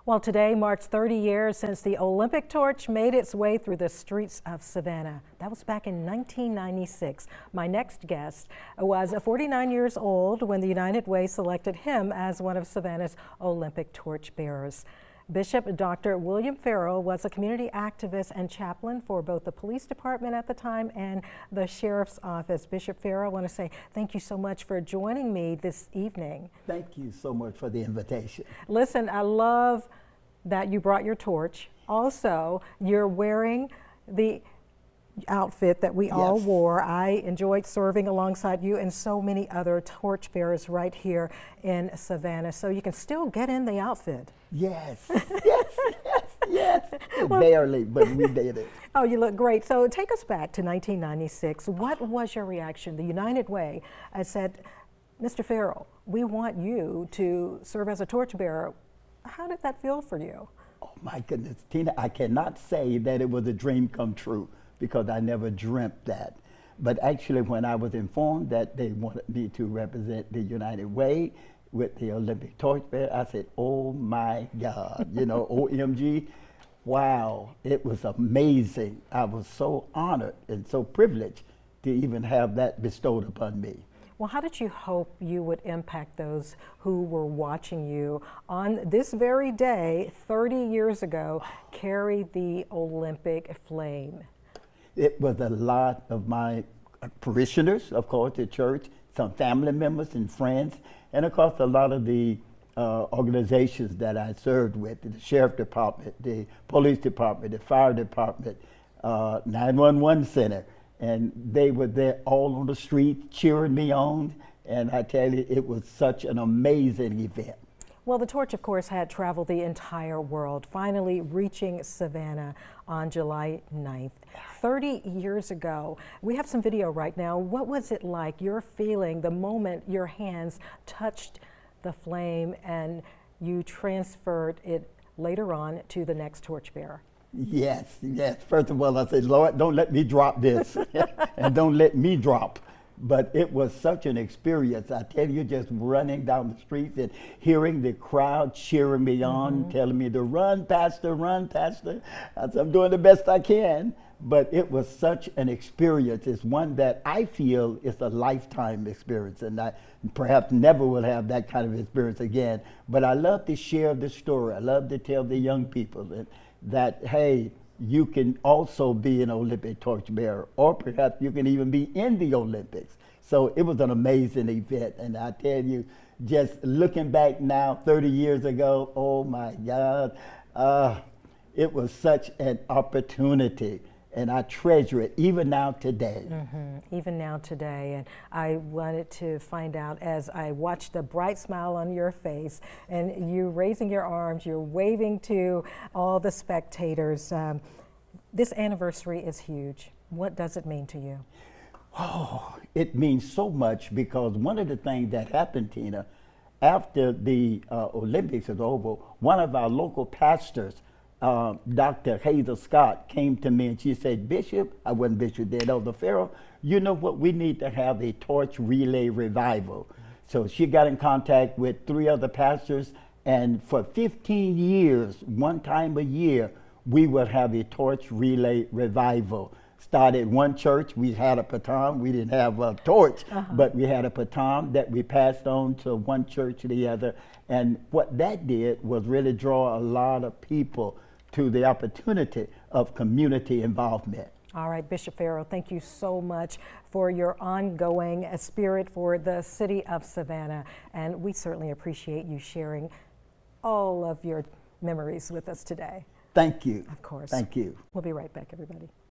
Well, today marks 30 years since the Olympic torch made its way through the streets of Savannah. That was back in 1996. My next guest was 49 years old when the United Way selected him as one of Savannah's Olympic torch bearers. Bishop Dr. William Farrell was a community activist and chaplain for both the police department at the time and the sheriff's office. Bishop Farrell, I want to say thank you so much for joining me this evening. Thank you so much for the invitation. Listen, I love that you brought your torch. Also, you're wearing the outfit that we all wore. I enjoyed serving alongside you and so many other torch bearers right here in Savannah. So you can still get in the outfit. Yes, yes. Well, barely, but we did it. Oh, you look great. So take us back to 1996. What was your reaction? The United Way said, Mr. Farrell, we want you to serve as a torch bearer. How did that feel for you? Oh my goodness, Tina, I cannot say that it was a dream come true, because I never dreamt that. But actually, when I was informed that they wanted me to represent the United Way with the Olympic torchbearer, I said, oh my God, you know, OMG, wow, it was amazing. I was so honored and so privileged to even have that bestowed upon me. Well, how did you hope you would impact those who were watching you on this very day, 30 years ago, carry the Olympic flame? It was a lot of my parishioners, of course, the church, some family members and friends, and of course a lot of the organizations that I served with, the sheriff department, the police department, the fire department, 911 center, and they were there all on the street cheering me on, and I tell you, it was such an amazing event. Well, the torch, of course, had traveled the entire world, finally reaching Savannah on July 9th. 30 years ago. We have some video right now. What was it like, your feeling, the moment your hands touched the flame and you transferred it later on to the next torchbearer? Yes. First of all, I said, Lord, don't let me drop this, and don't let me drop. But it was such an experience. I tell you, just running down the streets and hearing the crowd cheering me on, telling me to run, Pastor, run, Pastor. I said, I'm doing the best I can. But it was such an experience. It's one that I feel is a lifetime experience, and I perhaps never will have that kind of experience again. But I love to share the story. I love to tell the young people that hey, you can also be an Olympic torchbearer, or perhaps you can even be in the Olympics. So it was an amazing event, and I tell you, just looking back now, 30 years ago, oh my God, it was such an opportunity, and I treasure it even now today. Even now today, and I wanted to find out, as I watched the bright smile on your face and you raising your arms, you're waving to all the spectators. This anniversary is huge. What does it mean to you? Oh, it means so much, because one of the things that happened, Tina, after the Olympics was over, one of our local pastors, Dr. Hazel Scott, came to me and she said, Bishop, I wasn't Bishop then, Elder Farrell, you know what, we need to have a torch relay revival. So she got in contact with 3 other pastors, and for 15 years, one time a year, we would have a torch relay revival. Started one church, we had a baton, we didn't have a torch, but we had a baton that we passed on to one church to the other. And what that did was really draw a lot of people to the opportunity of community involvement. All right, Bishop Farrell, thank you so much for your ongoing spirit for the city of Savannah. And we certainly appreciate you sharing all of your memories with us today. Thank you. Of course. Thank you. We'll be right back, everybody.